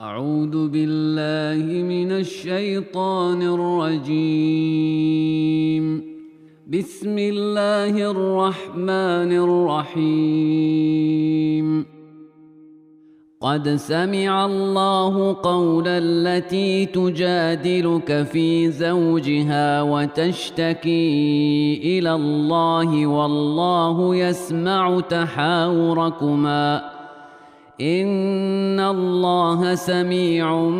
أعوذ بالله من الشيطان الرجيم. بسم الله الرحمن الرحيم. قد سمع الله قول التي تجادلك في زوجها وتشتكي إلى الله والله يسمع تحاوركما إن الله سميع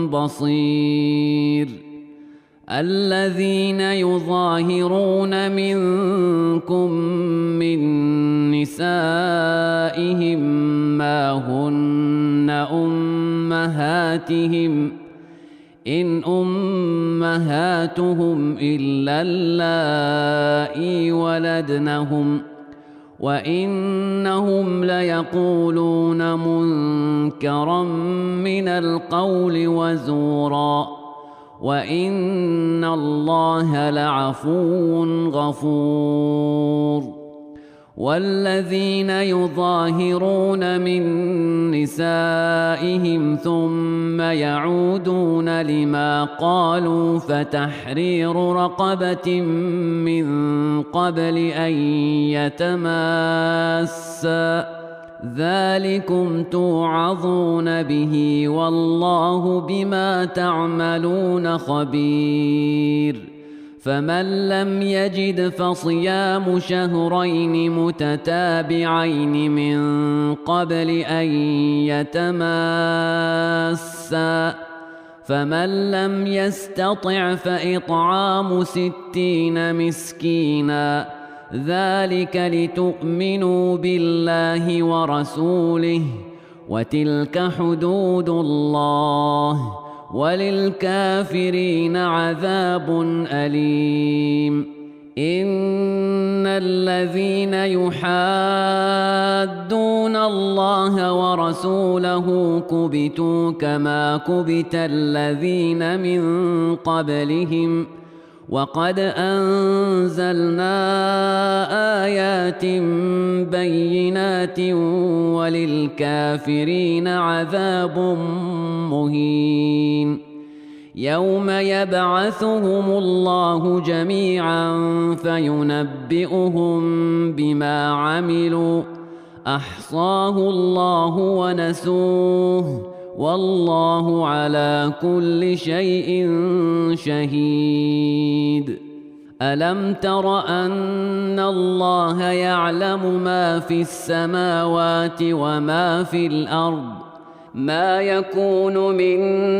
بصير. الذين يظاهرون منكم من نسائهم ما هن أمهاتهم إن أمهاتهم إلا اللائي ولدنهم وإنهم ليقولون منكرا من القول وزورا وإن الله لعفو غفور. والذين يظاهرون من نسائهم ثم يعودون لما قالوا فتحرير رقبة من قبل أن يتماسا ذلكم توعظون به والله بما تعملون خبير. فمن لم يجد فصيام شهرين متتابعين من قبل أن يتماسا فمن لم يستطع فإطعام 60 مسكينا ذلك لتؤمنوا بالله ورسوله وتلك حدود الله وللكافرين عذاب أليم. إن الذين يحادون الله ورسوله كبتوا كما كبت الذين من قبلهم وقد أنزلنا آيات بينات وللكافرين عذاب مهين. يوم يبعثهم الله جميعا فينبئهم بما عملوا أحصاه الله ونسوه والله على كل شيء شهيد. ألم تر أن الله يعلم ما في السماوات وما في الأرض ما يكون من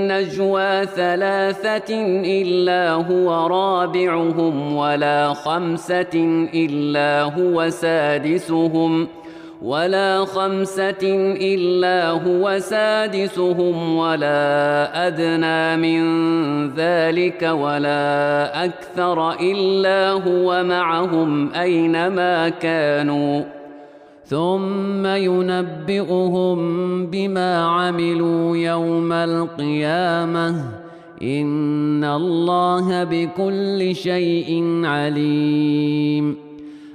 نجوى 3 إلا هو رابعهم ولا 5 إلا هو سادسهم ولا أدنى من ذلك ولا أكثر إلا هو معهم أينما كانوا ثم ينبئهم بما عملوا يوم القيامة إن الله بكل شيء عليم.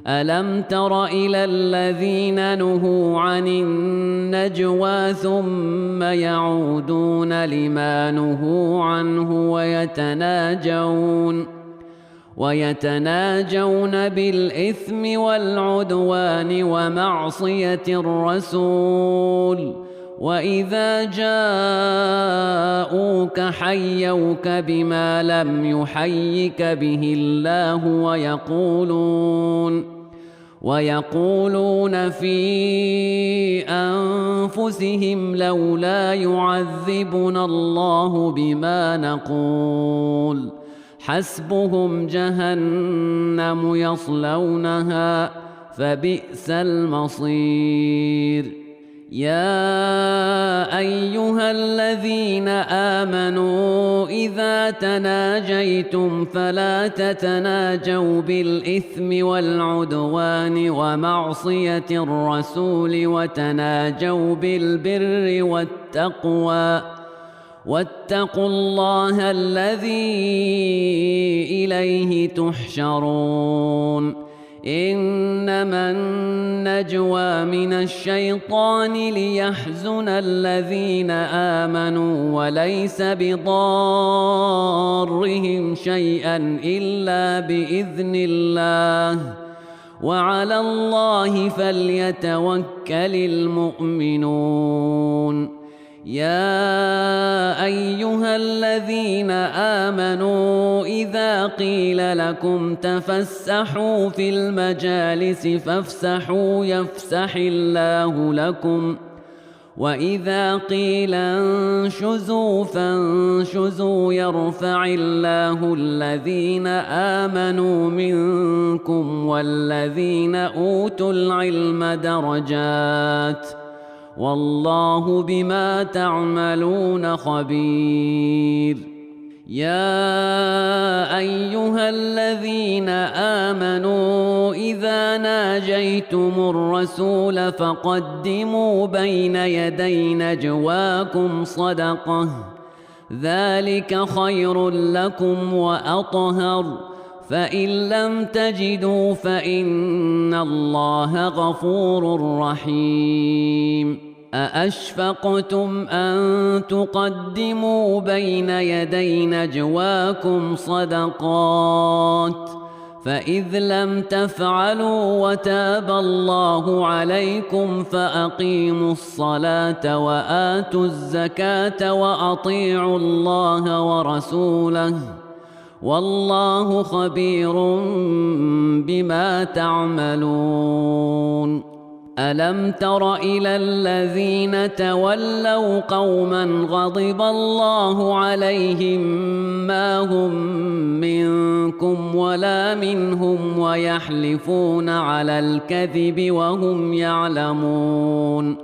ألم تر إلى الذين نهوا عن النجوى ثم يعودون لما نهوا عنه ويتناجون بالإثم والعدوان ومعصية الرسول وإذا جاءوك حيوك بما لم يحيك به الله ويقولون في أنفسهم لولا يعذبنا الله بما نقول حسبهم جهنم يصلونها فبئس المصير. يا أيها الذين آمنوا إذا تناجيتم فلا تتناجوا بالإثم والعدوان ومعصية الرسول وتناجوا بالبر والتقوى واتقوا الله الذي إليه تحشرون. إنما النجوى من الشيطان ليحزن الذين آمنوا وليس بضارهم شيئا إلا بإذن الله وعلى الله فليتوكل المؤمنون. يا أيها الذين آمنوا إذا قيل لكم تفسحوا في المجالس فافسحوا يفسح الله لكم وإذا قيل انشزوا فانشزوا يرفع الله الذين آمنوا منكم والذين أوتوا العلم درجات والله بما تعملون خبير. يا أيها الذين آمنوا إذا ناجيتم الرسول فقدموا بين يدي نجواكم صدقة ذلك خير لكم وأطهر فإن لم تجدوا فإن الله غفور رحيم. أأشفقتم أن تقدموا بين يدي نجواكم صدقات فإذ لم تفعلوا وتاب الله عليكم فأقيموا الصلاة وآتوا الزكاة وأطيعوا الله ورسوله والله خبير بما تعملون. ألم تر إلى الذين تولوا قوما غضب الله عليهم ما هم منكم ولا منهم ويحلفون على الكذب وهم يعلمون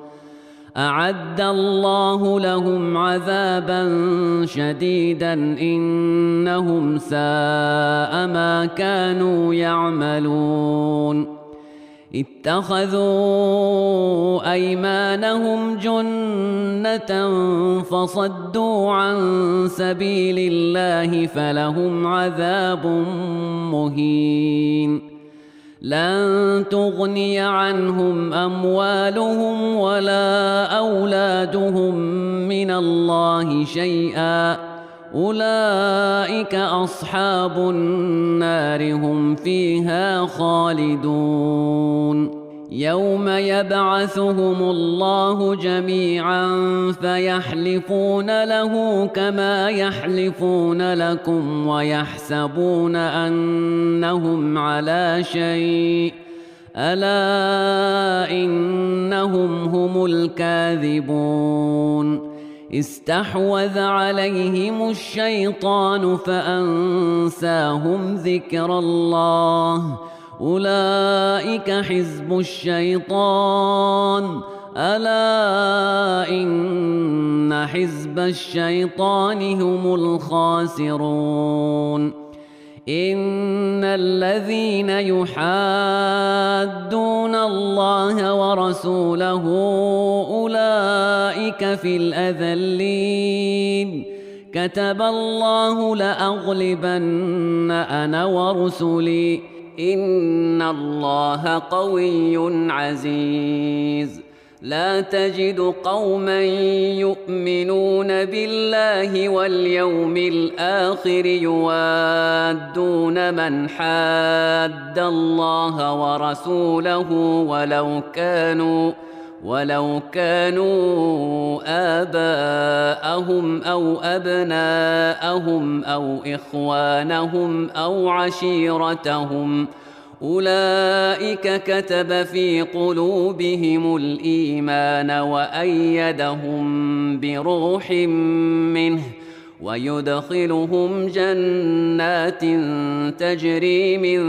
أعد الله لهم عذابا شديدا إنهم ساء ما كانوا يعملون. اتخذوا أيمانهم جنة فصدوا عن سبيل الله فلهم عذاب مهين. لن تغني عنهم أموالهم ولا أولادهم من الله شيئا أولئك أصحاب النار هم فيها خالدون. يوم يبعثهم الله جميعا فيحلفون له كما يحلفون لكم ويحسبون أنهم على شيء ألا إنهم هم الكاذبون. استحوذ عليهم الشيطان فأنساهم ذكر الله أولئك حزب الشيطان ألا إن حزب الشيطان هم الخاسرون. إن الذين يحادون الله ورسوله أولئك في الأذلين. كتب الله لأغلبن أنا ورسلي إن الله قوي عزيز. لا تجد قوما يؤمنون بالله واليوم الآخر يوادون من حاد الله ورسوله ولو كانوا آباءهم أو أبناءهم أو إخوانهم أو عشيرتهم أولئك كتب في قلوبهم الإيمان وأيدهم بروح منه ويدخلهم جنات تجري من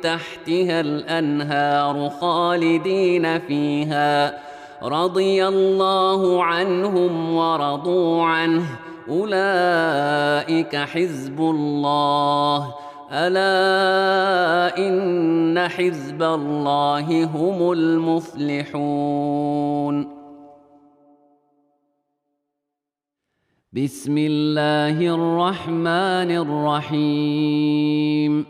تحتها الأنهار خالدين فيها رضي الله عنهم ورضوا عنه أولئك حزب الله ألا إن حزب الله هم المفلحون. بسم الله الرحمن الرحيم.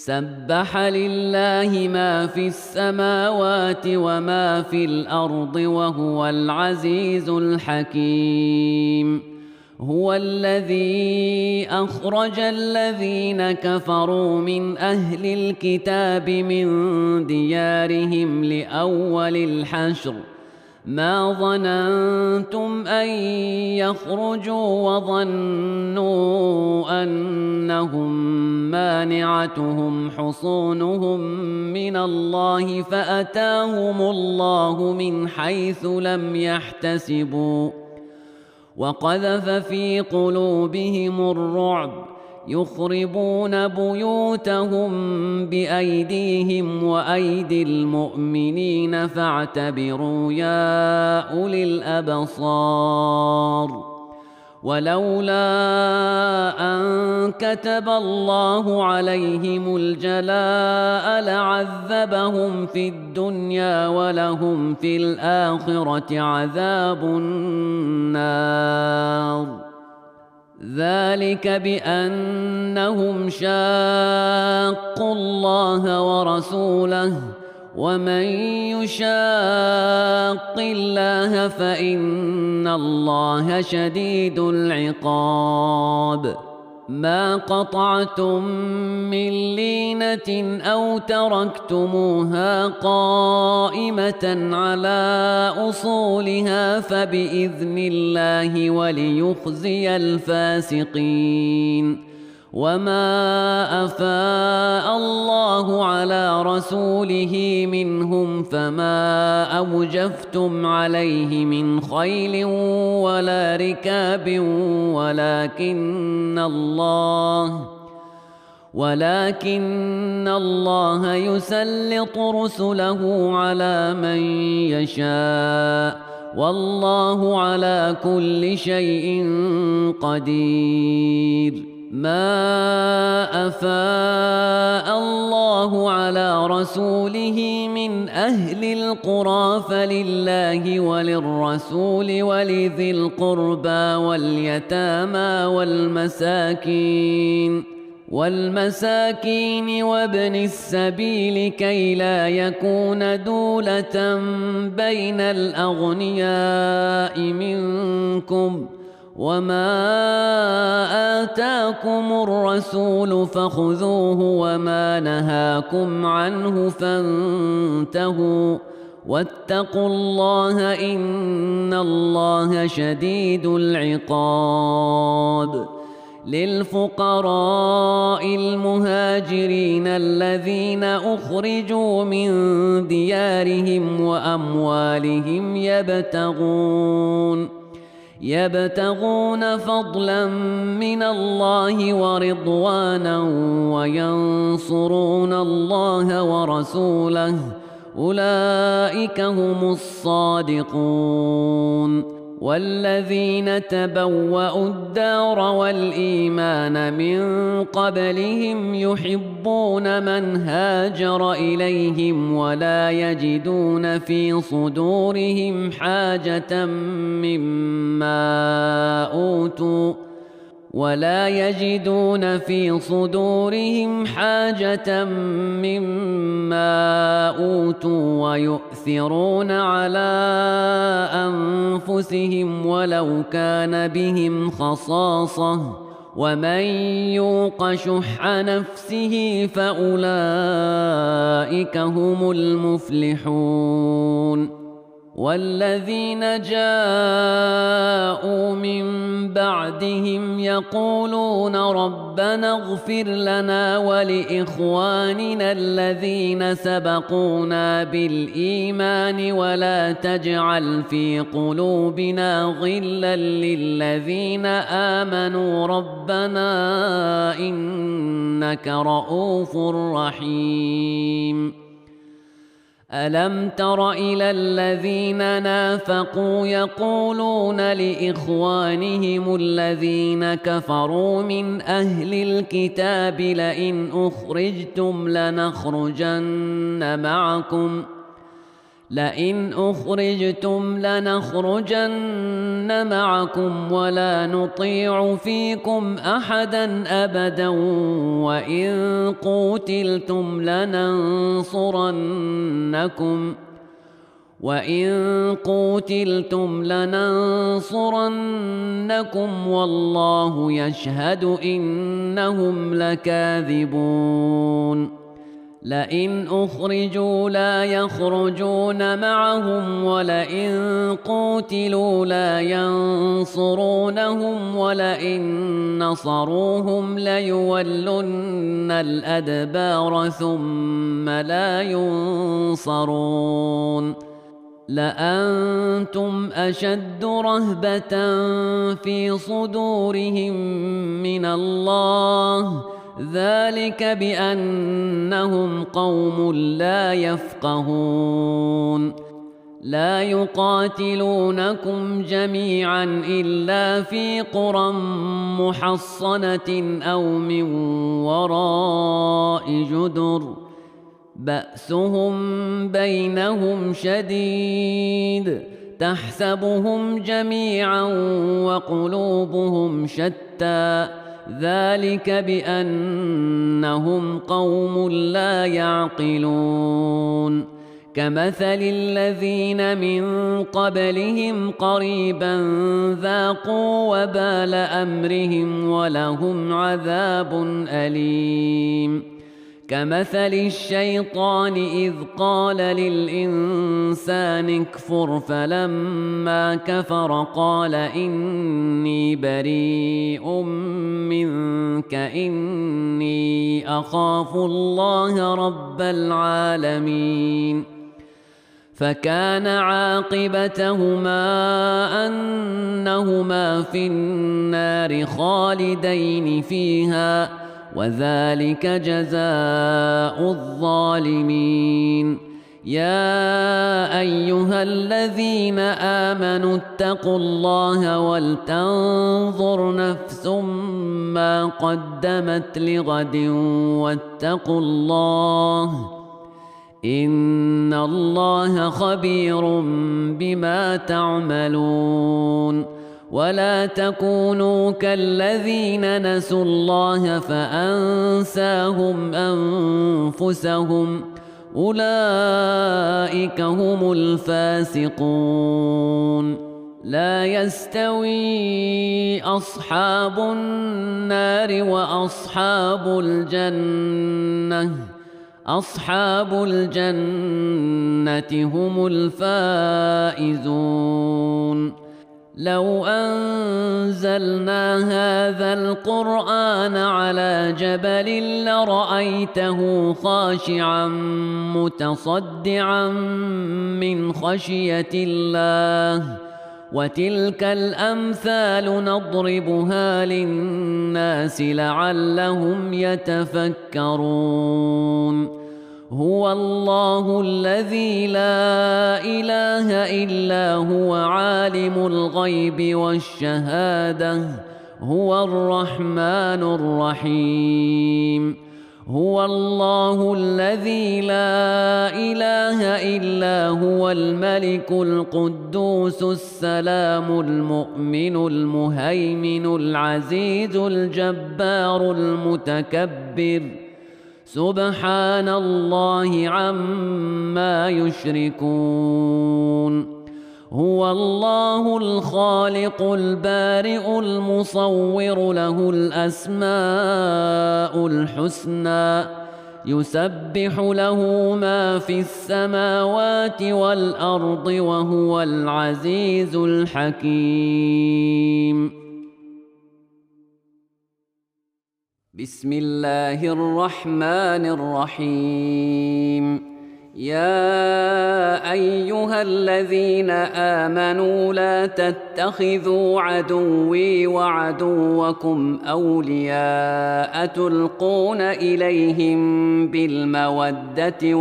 سبح لله ما في السماوات وما في الأرض وهو العزيز الحكيم. هو الذي أخرج الذين كفروا من أهل الكتاب من ديارهم لأول الحشر ما ظننتم أن يخرجوا وظنوا أنهم مانعتهم حصونهم من الله فأتاهم الله من حيث لم يحتسبوا وقذف في قلوبهم الرعب يخربون بيوتهم بأيديهم وأيدي المؤمنين فاعتبروا يا أولي الأبصار. ولولا أن كتب الله عليهم الجلاء لعذبهم في الدنيا ولهم في الآخرة عذاب النار. ذلك بأنهم شاقوا الله ورسوله ومن يشاق الله فإن الله شديد العقاب. ما قطعتم من لينة أو تركتموها قائمة على أصولها فبإذن الله وليخزي الفاسقين. وما أفاء الله على رسوله منهم فما أوجفتم عليه من خيل ولا ركاب ولكن الله يسلط رسله على من يشاء والله على كل شيء قدير. ما أفاء الله على رسوله من أهل القرى فلله وللرسول ولذي القربى واليتامى والمساكين وابن السبيل كي لا يكون دولة بين الأغنياء منكم. وما آتاكم الرسول فخذوه وما نهاكم عنه فانتهوا واتقوا الله إن الله شديد العقاب. للفقراء المهاجرين الذين أخرجوا من ديارهم وأموالهم يبتغون فضلا من الله ورضوانا وينصرون الله ورسوله أولئك هم الصادقون. والذين تبوأوا الدار والإيمان من قبلهم يحبون من هاجر إليهم ولا يجدون في صدورهم حاجة مما أوتوا ويؤثرون على أنفسهم ولو كان بهم خصاصة ومن يوق شح نفسه فأولئك هم المفلحون. والذين جاءوا من بعدهم يقولون ربنا اغفر لنا ولإخواننا الذين سبقونا بالإيمان ولا تجعل في قلوبنا غلا للذين آمنوا ربنا إنك رؤوف رحيم. ألم تر إلى الذين نافقوا يقولون لإخوانهم الذين كفروا من أهل الكتاب لئن أخرجتم لنخرجن معكم ولا نطيع فيكم أحدا أبدا وإن قوتلتم لننصرنكم والله يشهد إنهم لكاذبون لئن أخرجوا لا يخرجون معهم ولئن قوتلوا لا ينصرونهم ولئن نصروهم ليولن الأدبار ثم لا ينصرون لأنتم أشد رهبة في صدورهم من الله ذلك بأنهم قوم لا يفقهون لا يقاتلونكم جميعا إلا في قرى محصنة أو من وراء جدر بأسهم بينهم شديد تحسبهم جميعا وقلوبهم شتى ذلك بأنهم قوم لا يعقلون كمثل الذين من قبلهم قريبا ذاقوا وبال أمرهم ولهم عذاب أليم كمثل الشيطان إذ قال للإنسان اكفر فلما كفر قال إني بريء منك إني أخاف الله رب العالمين فكان عاقبتهما أنهما في النار خالدين فيها وذلك جزاء الظالمين يا أيها الذين آمنوا اتقوا الله ولتنظر نفس ما قدمت لغد واتقوا الله إن الله خبير بما تعملون ولا تكونوا كالذين نسوا الله فأنساهم أنفسهم أولئك هم الفاسقون لا يستوي أصحاب النار وأصحاب أصحاب الجنة هم الفائزون لو أنزلنا هذا القرآن على جبل لرأيته خاشعا متصدعا من خشية الله وتلك الأمثال نضربها للناس لعلهم يتفكرون هو الله الذي لا إله إلا هو عالم الغيب والشهادة هو الرحمن الرحيم هو الله الذي لا إله إلا هو الملك القدوس السلام المؤمن المهيمن العزيز الجبار المتكبر سبحان الله عما يشركون هو الله الخالق البارئ المصور له الأسماء الحسنى يسبح له ما في السماوات والأرض وهو العزيز الحكيم بسم الله الرحمن الرحيم يا أيها الذين آمنوا لا تتخذوا عدوي وعدوكم أولياء تلقون إليهم بالمودة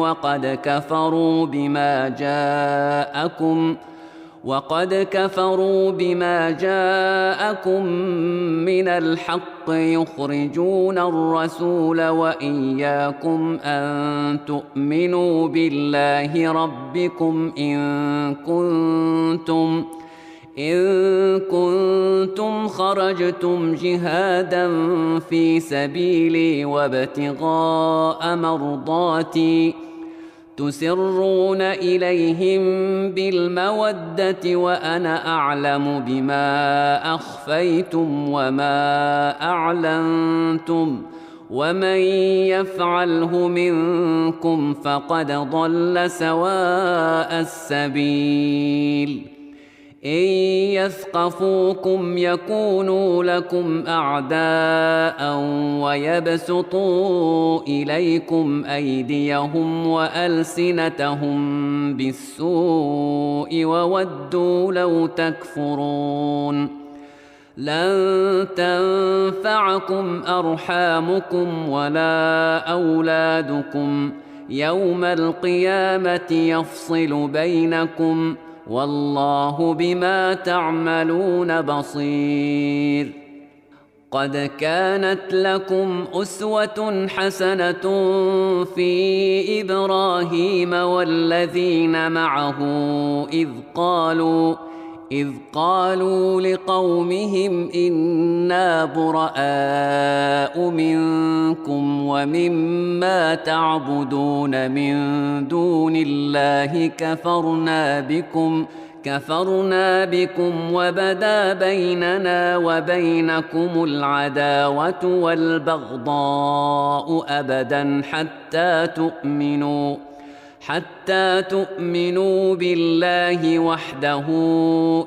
وقد كفروا بما جاءكم من الحق يخرجون الرسول وإياكم أن تؤمنوا بالله ربكم إن كنتم خرجتم جهادا في سبيلي وابتغاء مرضاتي تسرون إليهم بالمودة وأنا أعلم بما أخفيتم وما أعلنتم ومن يفعله منكم فقد ضل سواء السبيل إن يثقفوكم يكونوا لكم أعداء ويبسطوا إليكم أيديهم وألسنتهم بالسوء وودوا لو تكفرون لن تنفعكم أرحامكم ولا أولادكم يوم القيامة يفصل بينكم والله بما تعملون بصير قد كانت لكم أسوة حسنة في إبراهيم والذين معه إذ قالوا لقومهم إنا براء منكم ومما تعبدون من دون الله كفرنا بكم وبدا بيننا وبينكم العداوة والبغضاء أبدا حتى تؤمنوا بالله وحده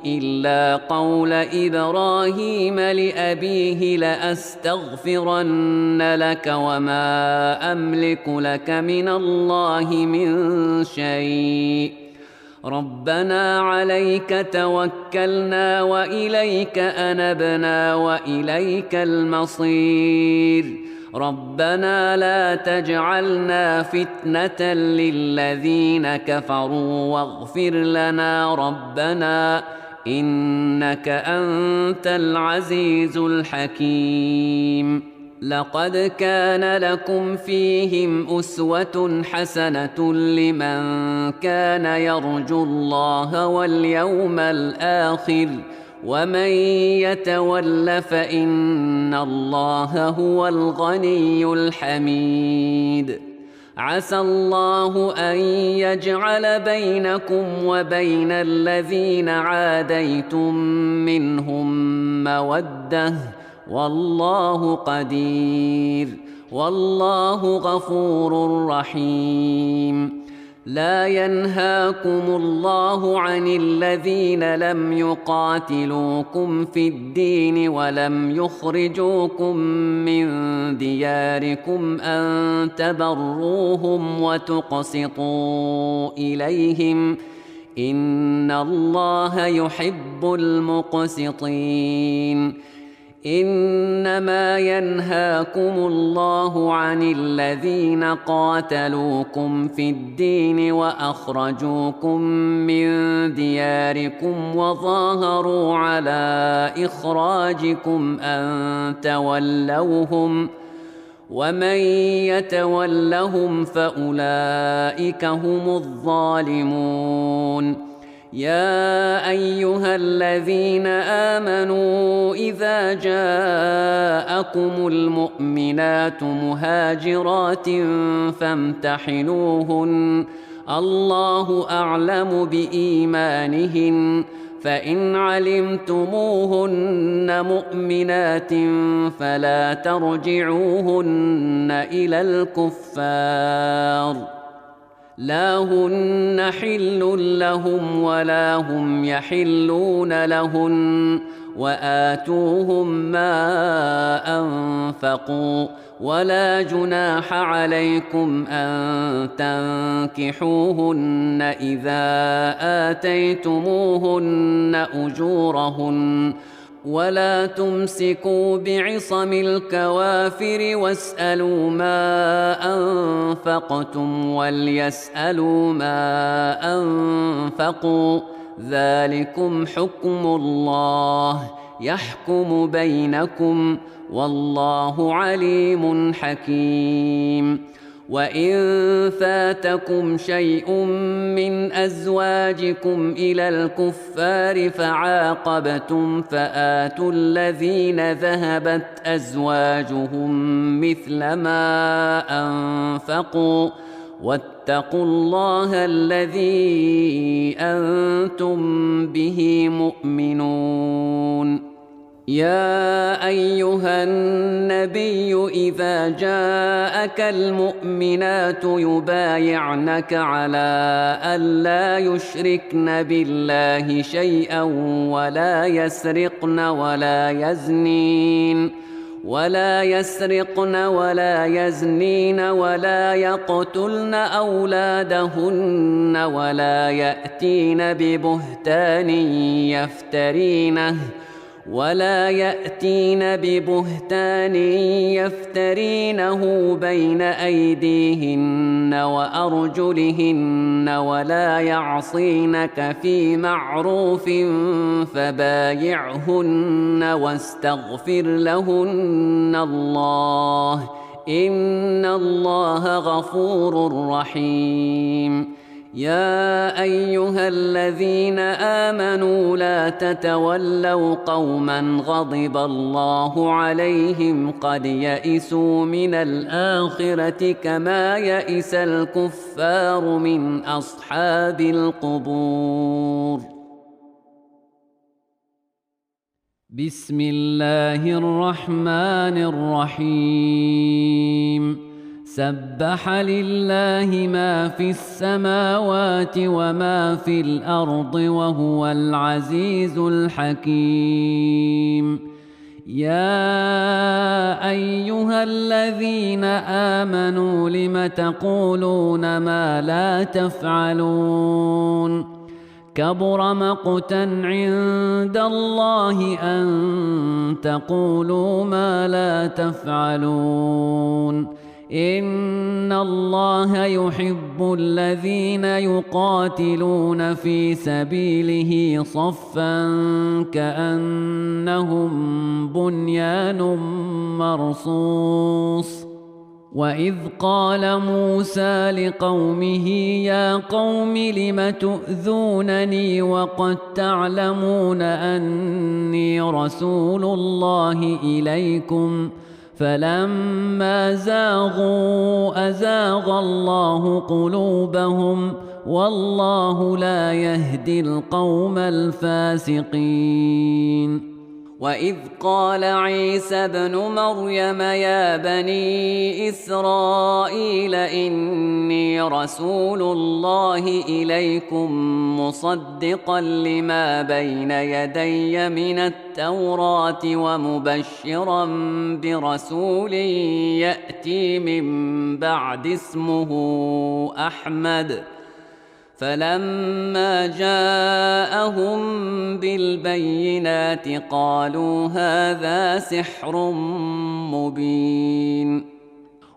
إلا قول إبراهيم لأبيه لأستغفرن لك وما أملك لك من الله من شيء ربنا عليك توكلنا وإليك أنبنا وإليك المصير ربنا لا تجعلنا فتنة للذين كفروا واغفر لنا ربنا إنك أنت العزيز الحكيم لقد كان لكم فيهم أسوة حسنة لمن كان يرجو الله واليوم الآخر ومن يتول فإن الله هو الغني الحميد عسى الله أن يجعل بينكم وبين الذين عاديتم منهم مودة والله قدير والله غفور رحيم لا ينهاكم الله عن الذين لم يقاتلوكم في الدين ولم يخرجوكم من دياركم أن تبروهم وتقسطوا إليهم إن الله يحب المقسطين إنما ينهاكم الله عن الذين قاتلوكم في الدين وأخرجوكم من دياركم وظاهروا على إخراجكم أن تولوهم ومن يتولهم فأولئك هم الظالمون يا أيها الذين آمنوا إذا جاءكم المؤمنات مهاجرات فامتحنوهن الله أعلم بإيمانهن فإن علمتموهن مؤمنات فلا ترجعوهن إلى الكفار لا هن حل لهم ولا هم يحلون لهن وآتوهم ما أنفقوا ولا جناح عليكم أن تنكحوهن إذا آتيتموهن أجورهن ولا تمسكوا بعصم الكوافر واسألوا ما أنفقتم وليسألوا ما أنفقوا ذلكم حكم الله يحكم بينكم والله عليم حكيم. وإن فاتكم شيء من أزواجكم إلى الكفار فعاقبتم فآتوا الذين ذهبت أزواجهم مثل ما أنفقوا واتقوا الله الذي أنتم به مؤمنون. يا أيها النبي إذا جاءك المؤمنات يبايعنك على ألا يشركن بالله شيئا ولا يسرقن ولا يزنين ولا يقتلن أولادهن ولا يأتين ببهتان يفترينه بين أيديهن وأرجلهن ولا يعصينك في معروف فبايعهن واستغفر لهن الله إن الله غفور رحيم. يا أيها الذين آمنوا لا تتولوا قوما غضب الله عليهم قد يئسوا من الآخرة كما يئس الكفار من أصحاب القبور. بسم الله الرحمن الرحيم. سبح لله ما في السماوات وما في الأرض وهو العزيز الحكيم. يا أيها الذين آمنوا لم تقولون ما لا تفعلون كبر مقتا عند الله أن تقولوا ما لا تفعلون إن الله يحب الذين يقاتلون في سبيله صفا كأنهم بنيان مرصوص. وإذ قال موسى لقومه يا قوم لم تؤذونني وقد تعلمون أني رسول الله إليكم فلما زاغوا أزاغ الله قلوبهم والله لا يهدي القوم الفاسقين. وإذ قال عيسى ابن مريم يا بني إسرائيل إني رسول الله إليكم مصدقا لما بين يدي من التوراة ومبشرا برسول يأتي من بعد اسمه أحمد فلما جاءهم بالبينات قالوا هذا سحر مبين.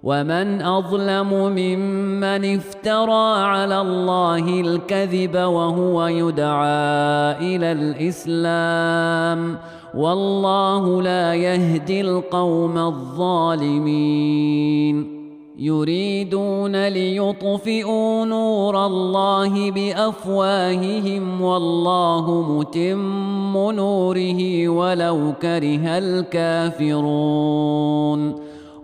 ومن أظلم ممن افترى على الله الكذب وهو يدعى إلى الإسلام والله لا يهدي القوم الظالمين. يريدون ليطفئوا نور الله بأفواههم والله متم نوره ولو كره الكافرون.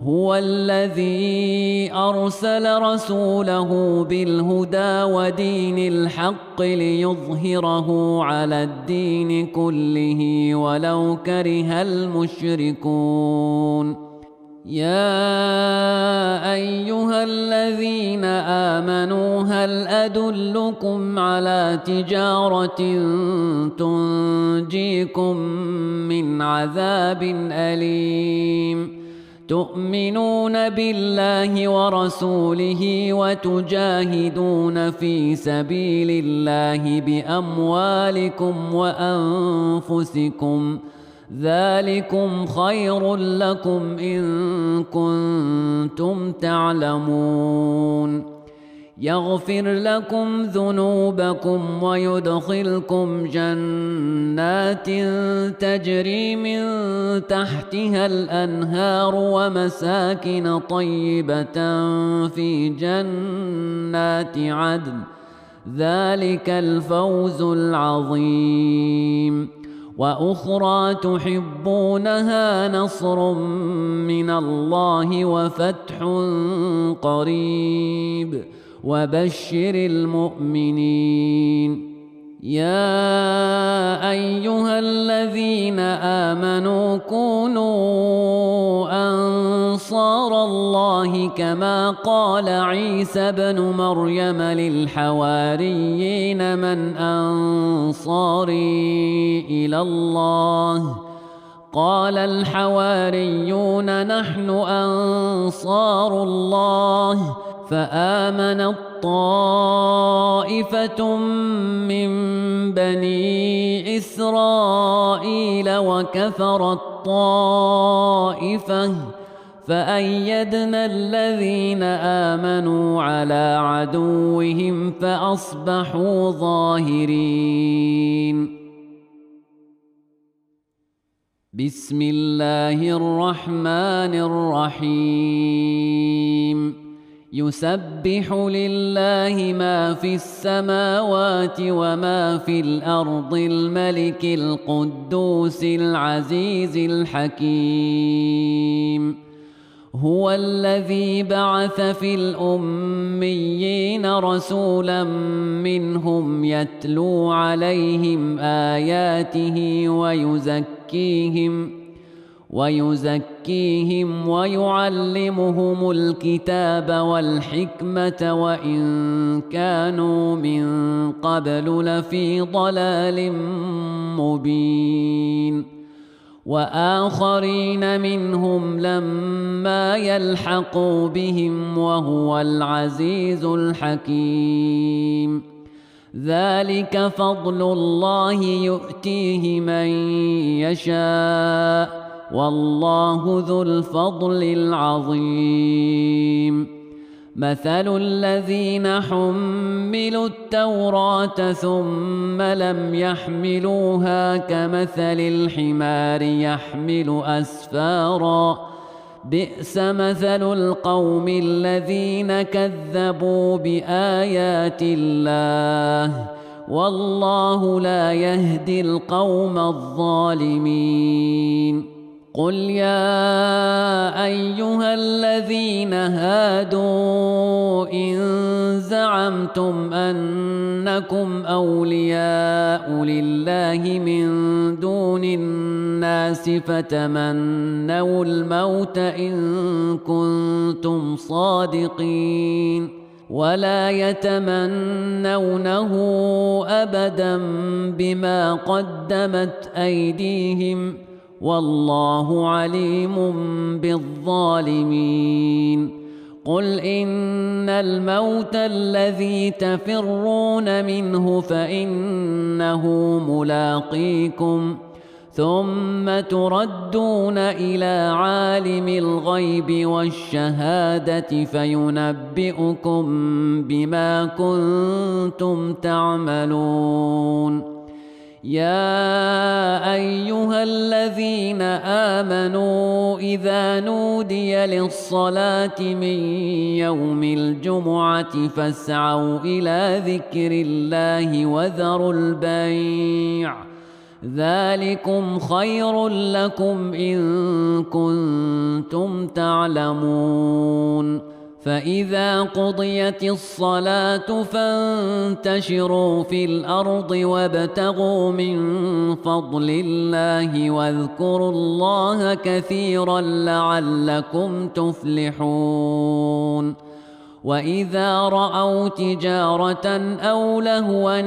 هو الذي أرسل رسوله بالهدى ودين الحق ليظهره على الدين كله ولو كره المشركون. يا أيها الذين آمنوا هل أدلكم على تجارة تنجيكم من عذاب أليم تؤمنون بالله ورسوله وتجاهدون في سبيل الله بأموالكم وأنفسكم ذلكم خير لكم إن كنتم تعلمون. يغفر لكم ذنوبكم ويدخلكم جنات تجري من تحتها الأنهار ومساكن طيبة في جنات عدن، ذلك الفوز العظيم. وأخرى تحبونها، نصر من الله وفتح قريب، وبشر المؤمنين. يا أيها الذين آمنوا كونوا أنصار الله كما قال عيسى بن مريم للحواريين من أنصاري إلى الله؟ قال الحواريون نحن أنصار الله. فآمنت طائفة من بني إسرائيل وكفرت طائفة، فأيدنا الذين آمنوا على عدوهم فأصبحوا ظاهرين. بسم الله الرحمن الرحيم. يسبح لله ما في السماوات وما في الأرض، الملك القدوس العزيز الحكيم. هو الذي بعث في الأميين رسولا منهم يتلو عليهم آياته ويزكيهم ويعلمهم الكتاب والحكمة وإن كانوا من قبل لفي ضلال مبين. وآخرين منهم لما يلحقوا بهم وهو العزيز الحكيم. ذلك فضل الله يؤتيه من يشاء، والله ذو الفضل العظيم. مثل الذين حملوا التوراة ثم لم يحملوها كمثل الحمار يحمل أسفارا، بئس مثل القوم الذين كذبوا بآيات الله، والله لا يهدي القوم الظالمين. قل يا أيها الذين هادوا إن زعمتم أنكم أولياء لله من دون الناس فتمنوا الموت إن كنتم صادقين، ولا يتمنونه أبدا بما قدمت أيديهم، والله عليم بالظالمين. قل إن الموت الذي تفرون منه فإنه ملاقيكم، ثم تردون إلى عالم الغيب والشهادة فينبئكم بما كنتم تعملون. يا أيها الذين آمنوا إذا نودي للصلاة من يوم الجمعة فاسعوا إلى ذكر الله وذروا البيع، ذلكم خير لكم إن كنتم تعلمون. فإذا قضيت الصلاة فانتشروا في الأرض وابتغوا من فضل الله واذكروا الله كثيرا لعلكم تفلحون. وإذا رأوا تجارة أو لهوا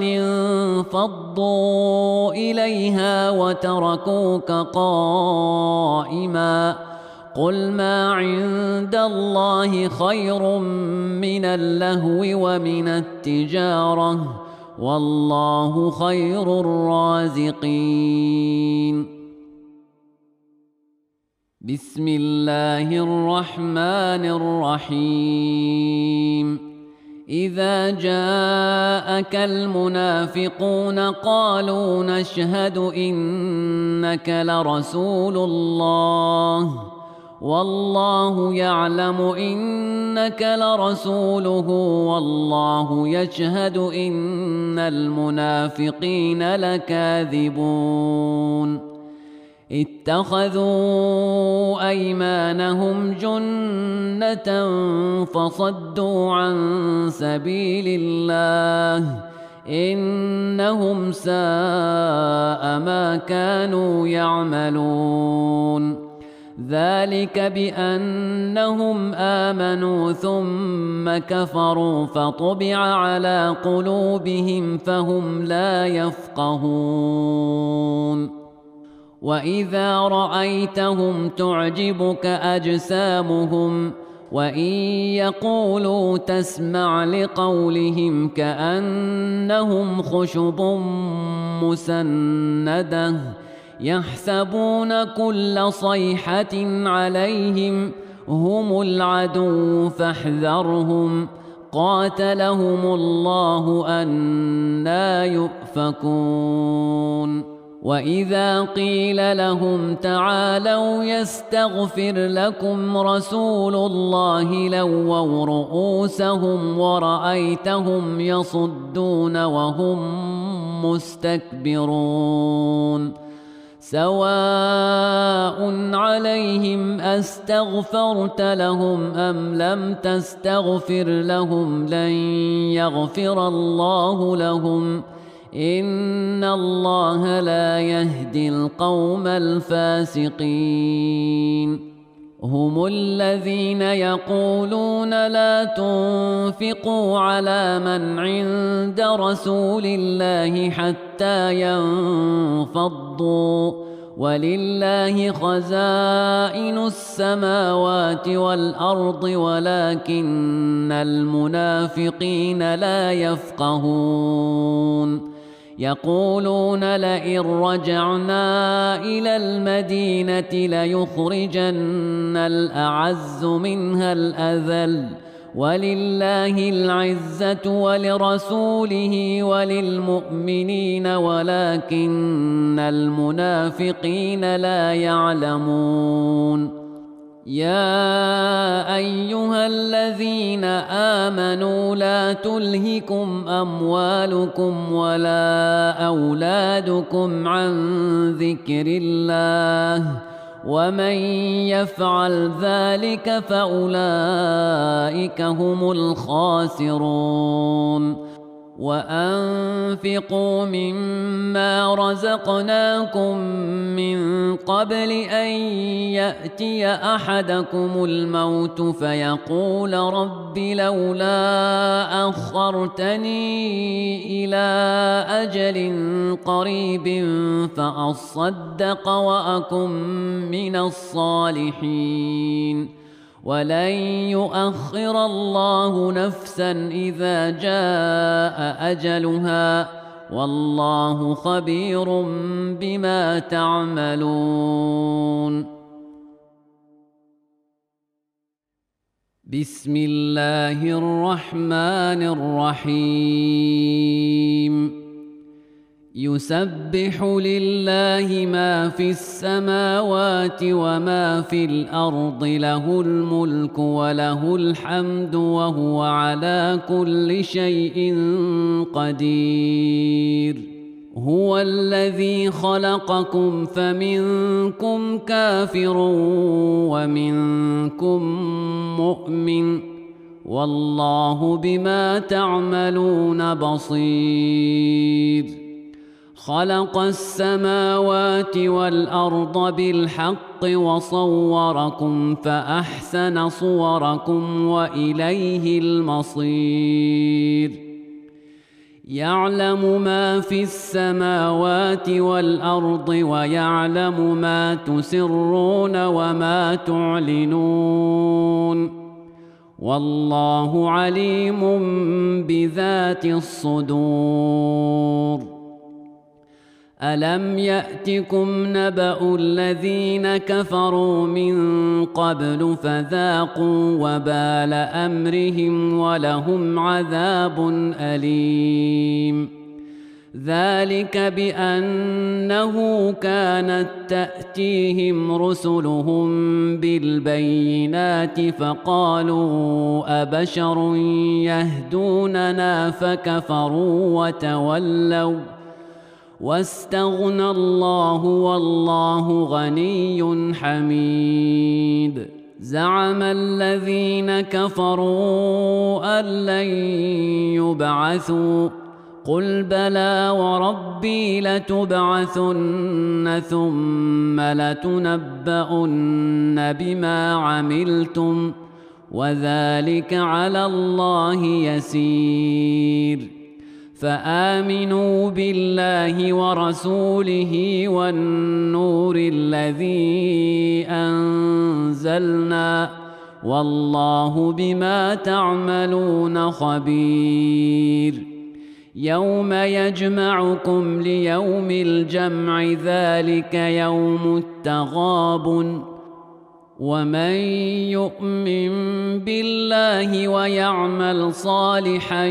انفضوا إليها وتركوك قائما، قل ما عند الله خير من اللهو ومن التجارة، والله خير الرازقين. بسم الله الرحمن الرحيم. إذا جاءك المنافقون قالوا نشهد إنك لرسول الله والله يعلم إنك لرسوله والله يشهد إن المنافقين لكاذبون اتخذوا أيمانهم جنة فصدوا عن سبيل الله إنهم ساء ما كانوا يعملون ذلك بأنهم آمنوا ثم كفروا فطبع على قلوبهم فهم لا يفقهون وإذا رأيتهم تعجبك أجسامهم وإن يقولوا تسمع لقولهم كأنهم خشب مسندة يحسبون كل صيحة عليهم هم العدو فاحذرهم قاتلهم الله أنى يؤفكون وإذا قيل لهم تعالوا يستغفر لكم رسول الله لووا رؤوسهم ورأيتهم يصدون وهم مستكبرون سواء عليهم أستغفرت لهم أم لم تستغفر لهم لن يغفر الله لهم إن الله لا يهدي القوم الفاسقين هم الذين يقولون لا تنفقوا على من عند رسول الله حتى ينفضوا ولله خزائن السماوات والأرض ولكن المنافقين لا يفقهون يقولون لئن رجعنا إلى المدينة ليخرجن الأعز منها الأذل ولله العزة ولرسوله وللمؤمنين ولكن المنافقين لا يعلمون يا أيها الذين آمنوا لا تلهكم أموالكم ولا أولادكم عن ذكر الله ومن يفعل ذلك فأولئك هم الخاسرون وأنفقوا مما رزقناكم من قبل أن يأتي أحدكم الموت فيقول رب لولا أخرتني إلى أجل قريب فأصدق وأكن من الصالحين ولن يؤخر الله نفسا إذا جاء أجلها والله خبير بما تعملون بسم الله الرحمن الرحيم يسبح لله ما في السماوات وما في الأرض له الملك وله الحمد وهو على كل شيء قدير هو الذي خلقكم فمنكم كافر ومنكم مؤمن والله بما تعملون بصير خلق السماوات والأرض بالحق وصوركم فأحسن صوركم وإليه المصير يعلم ما في السماوات والأرض ويعلم ما تسرون وما تعلنون والله عليم بذات الصدور ألم يأتكم نبأ الذين كفروا من قبل فذاقوا وبال أمرهم ولهم عذاب أليم ذلك بأنه كانت تأتيهم رسلهم بالبينات فقالوا أبشر يهدوننا فكفروا وتولوا واستغنى الله والله غني حميد زعم الذين كفروا أن لن يبعثوا قل بلى وربي لتبعثن ثم لتنبؤن بما عملتم وذلك على الله يسير فآمنوا بالله ورسوله والنور الذي أنزلنا والله بما تعملون خبير يوم يجمعكم ليوم الجمع ذلك يوم التغابن ومن يؤمن بالله ويعمل صالحا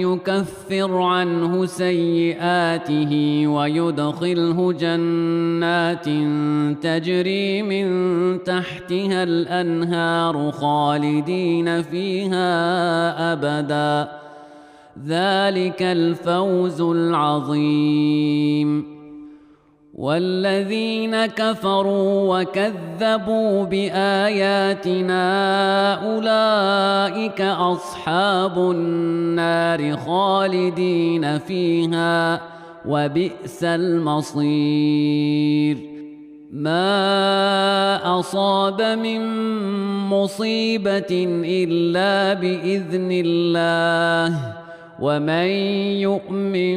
يكفر عنه سيئاته ويدخله جنات تجري من تحتها الأنهار خالدين فيها أبدا ذلك الفوز العظيم والذين كفروا وكذبوا بآياتنا أولئك أصحاب النار خالدين فيها وبئس المصير ما أصاب من مصيبة إلا بإذن الله ومن يؤمن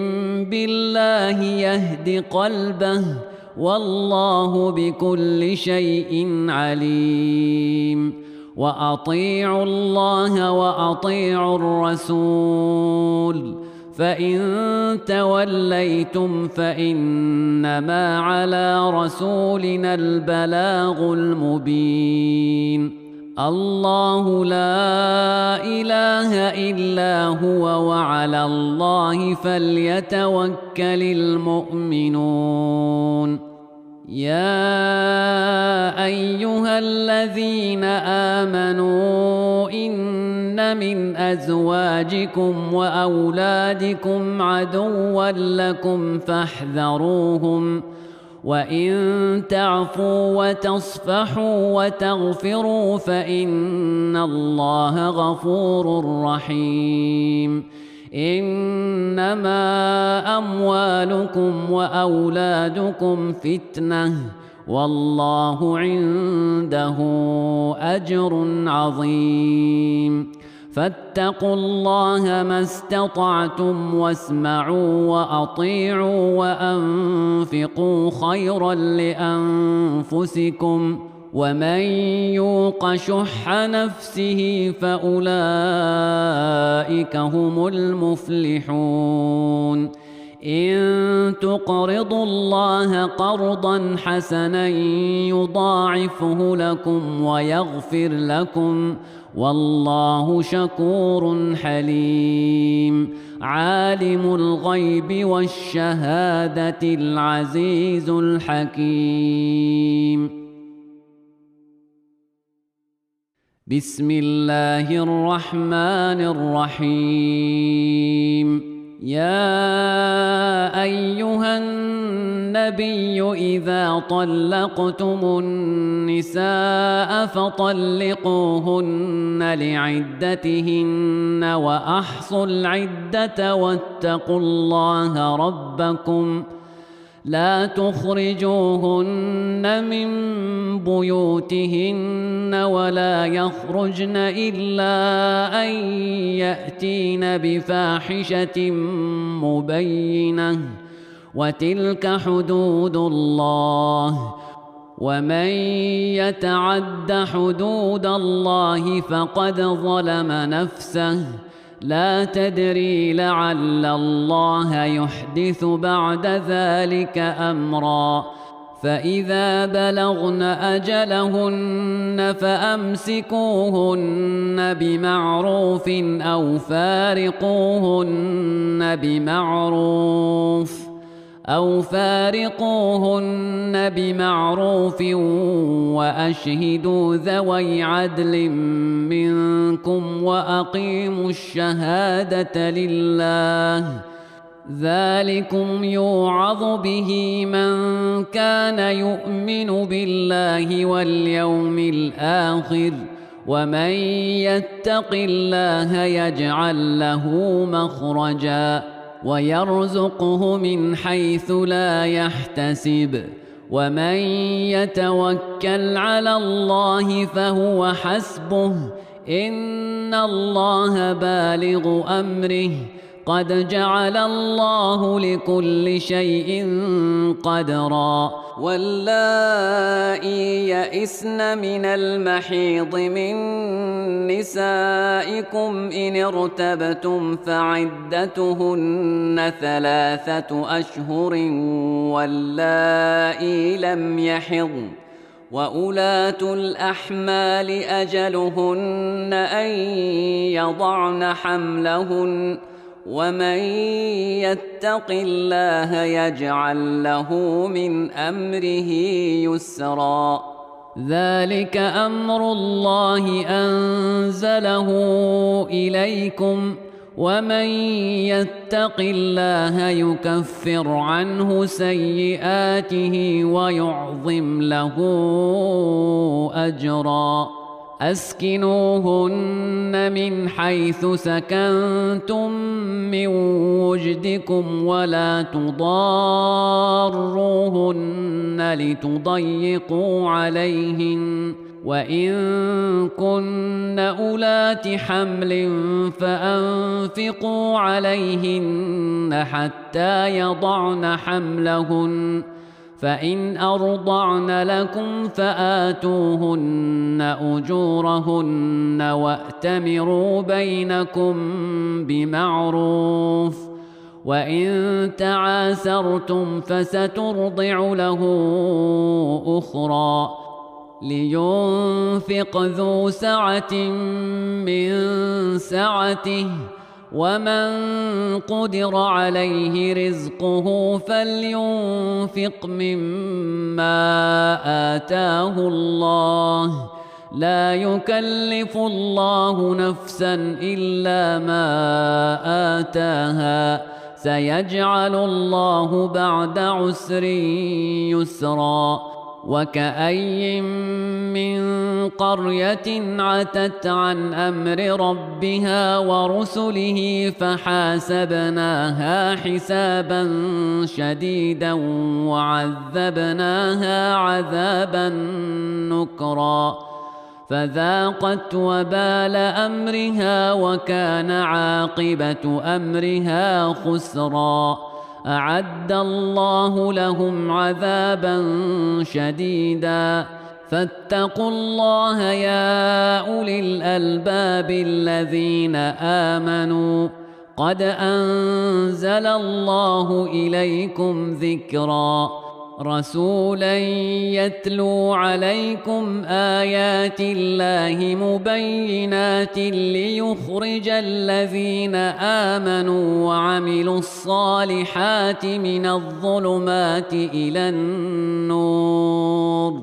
بالله يهد قلبه والله بكل شيء عليم وأطيعوا الله وأطيعوا الرسول فإن توليتم فإنما على رسولنا البلاغ المبين الله لا إله إلا هو وعلى الله فليتوكل المؤمنون يا أيها الذين آمنوا إن من أزواجكم وأولادكم عدوا لكم فاحذروهم وإن تعفوا وتصفحوا وتغفروا فإن الله غفور رحيم إنما أموالكم وأولادكم فتنة والله عنده أجر عظيم فاتقوا الله ما استطعتم واسمعوا وأطيعوا وأنفقوا خيرا لأنفسكم ومن يوق شح نفسه فأولئك هم المفلحون إن تقرضوا الله قرضا حسنا يضاعفه لكم ويغفر لكم والله شكور حليم عالم الغيب والشهادة العزيز الحكيم بسم الله الرحمن الرحيم يا أيها النبي إذا طلقتم النساء فطلقوهن لعدتهن وأحصوا العدة واتقوا الله ربكم لا تخرجوهن من بيوتهن ولا يخرجن إلا أن يأتين بفاحشة مبينة وتلك حدود الله ومن يتعد حدود الله فقد ظلم نفسه لا تدري لعل الله يحدث بعد ذلك أمرا. فإذا بلغن أجلهن فأمسكوهن بمعروف أو فارقوهن بمعروف وأشهدوا ذوي عدل منكم وأقيموا الشهادة لله. ذلكم يوعظ به من كان يؤمن بالله واليوم الآخر، ومن يتق الله يجعل له مخرجا ويرزقه من حيث لا يحتسب، ومن يتوكل على الله فهو حسبه، إن الله بالغ أمره، قد جعل الله لكل شيء قدرا. واللائي يئسن من المحيض من نسائكم إن ارتبتم فعدتهن 3 أشهر واللائي لم يحضن، وأولاة الأحمال أجلهن أن يضعن حملهن، ومن يتق الله يجعل له من أمره يسرا. ذلك أمر الله أنزله إليكم، ومن يتق الله يكفر عنه سيئاته ويعظم له أجرا. أسكنوهن من حيث سكنتم من وجدكم ولا تضاروهن لتضيقوا عليهن، وإن كن أولات حمل فأنفقوا عليهن حتى يضعن حملهن، فإن أرضعن لكم فآتوهن أجورهن وأتمروا بينكم بمعروف، وإن تعاسرتم فسترضع له أخرى. لينفق ذو سعة من سعته، ومن قدر عليه رزقه فلينفق مما آتاه الله، لا يكلف الله نفسا إلا ما آتاها، سيجعل الله بعد عسر يسرا. وكأي من قرية عتت عن أمر ربها ورسله فحاسبناها حسابا شديدا وعذبناها عذابا نكرا، فذاقت وبال أمرها وكان عاقبة أمرها خسرا. أعد الله لهم عذابا شديدا، فاتقوا الله يا أولي الألباب الذين آمنوا، قد أنزل الله إليكم ذكرا. رسولا يتلو عليكم آيات الله مبينات ليخرج الذين آمنوا وعملوا الصالحات من الظلمات إلى النور،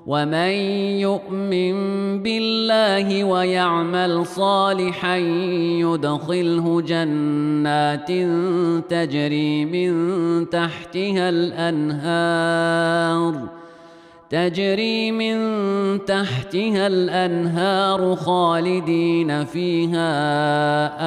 ومن يؤمن بالله ويعمل صالحا يدخله جنات تجري من تحتها الأنهار خالدين فيها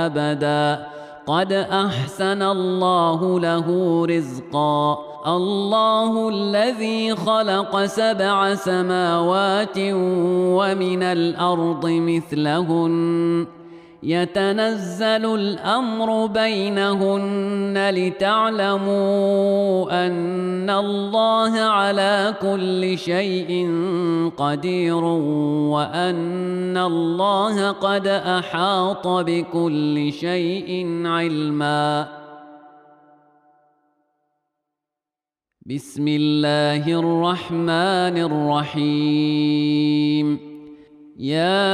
أبدا، قد أحسن الله له رزقا. الله الذي خلق 7 سماوات ومن الأرض مثلهن يتنزل الأمر بينهن لتعلموا أن الله على كل شيء قدير وأن الله قد أحاط بكل شيء علما. بسم الله الرحمن الرحيم. يا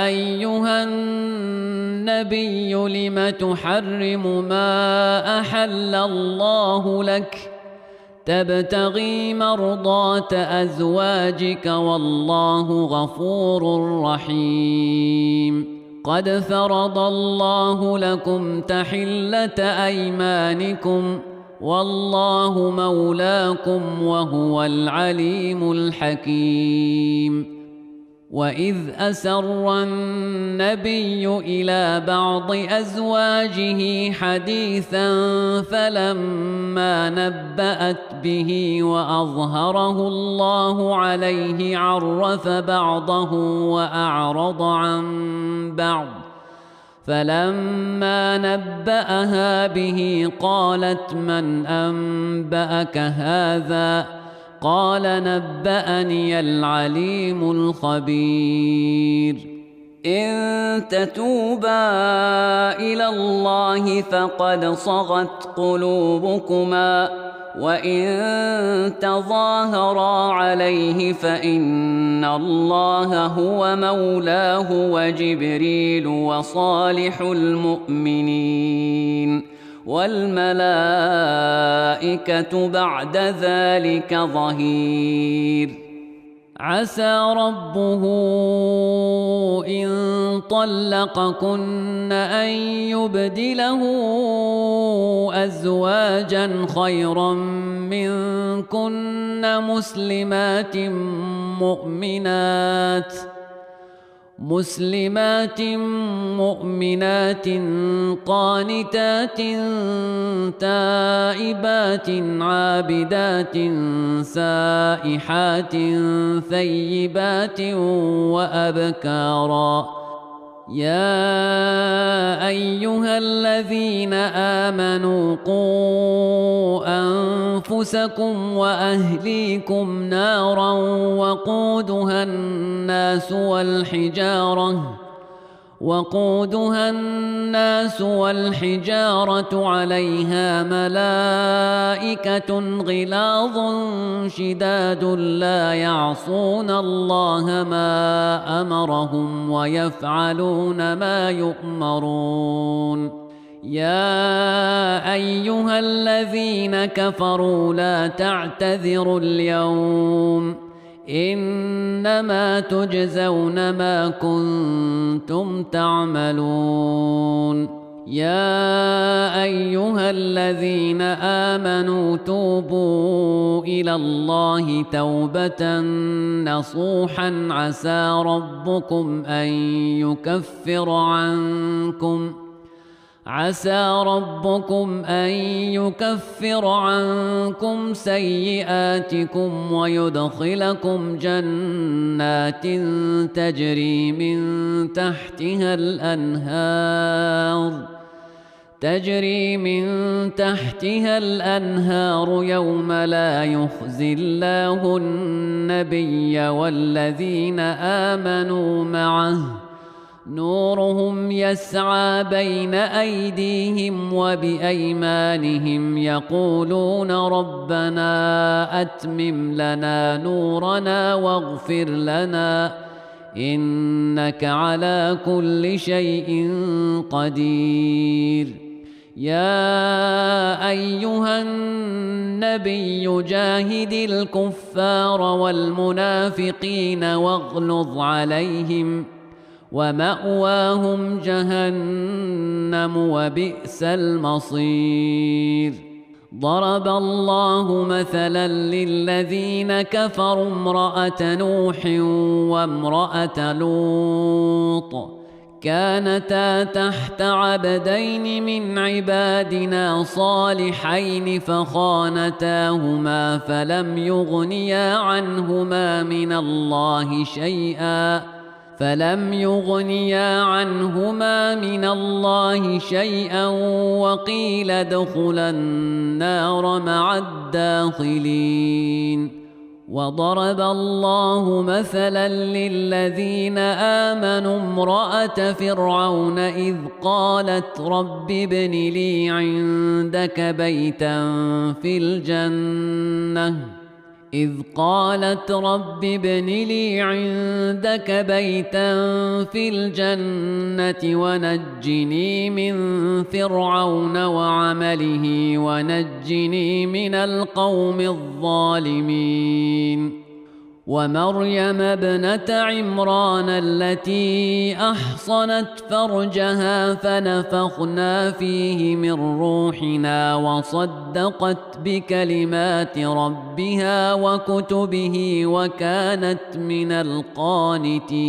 أيها النبي لم تحرم ما أحل الله لك تبتغي مرضات أزواجك والله غفور رحيم. قد فرض الله لكم تحلة أيمانكم والله مولاكم وهو العليم الحكيم. وإذ أسر النبي إلى بعض أزواجه حديثا فلما نبأت به وأظهره الله عليه عرف بعضه وأعرض عن بعض، فلما نبأها به قالت من أنبأك هذا؟ قال نبأني العليم الخبير. إن تتوبا إلى الله فقد صغت قلوبكما وإن تظاهرا عليه فإن الله هو مولاه وجبريل وصالح المؤمنين والملائكة بعد ذلك ظهير. عسى ربه إن طلقكن أن يبدله أزواجا خيرا منكن مسلمات مؤمنات قانتات تائبات عابدات سائحات ثيبات وأبكارا. يا أيها الذين آمنوا قوا أنفسكم وأهليكم نارا وقودها الناس والحجارة عليها ملائكة غلاظ شداد لا يعصون الله ما أمرهم ويفعلون ما يؤمرون. يا أيها الذين كفروا لا تعتذروا اليوم إنما تجزون ما كنتم تعملون. يا أيها الذين آمنوا توبوا إلى الله توبة نصوحا عسى ربكم أن يكفر عنكم سيئاتكم ويدخلكم جنات تجري من تحتها الأنهار يوم لا يخزي الله النبي والذين آمنوا معه نورهم يسعى بين أيديهم وبأيمانهم يقولون ربنا أتمم لنا نورنا واغفر لنا إنك على كل شيء قدير. يا أيها النبي جاهد الكفار والمنافقين واغلظ عليهم ومأواهم جهنم وبئس المصير. ضرب الله مثلا للذين كفروا امرأة نوح وامرأة لوط كانتا تحت عبدين من عبادنا صالحين فخانتاهما فلم يغنيا عنهما من الله شيئا فلم يغنيا عنهما من الله شيئا وقيل ادخلا النار مع الداخلين. وضرب الله مثلا للذين آمنوا امرأة فرعون إذ قالت رب ابن لي عندك بيتا في الجنة ونجني من فرعون وعمله ونجني من القوم الظالمين. ومريم ابنة عمران التي أحصنت فرجها فنفخنا فيه من روحنا وصدقت بكلمات ربها وكتبه وكانت من القانتين.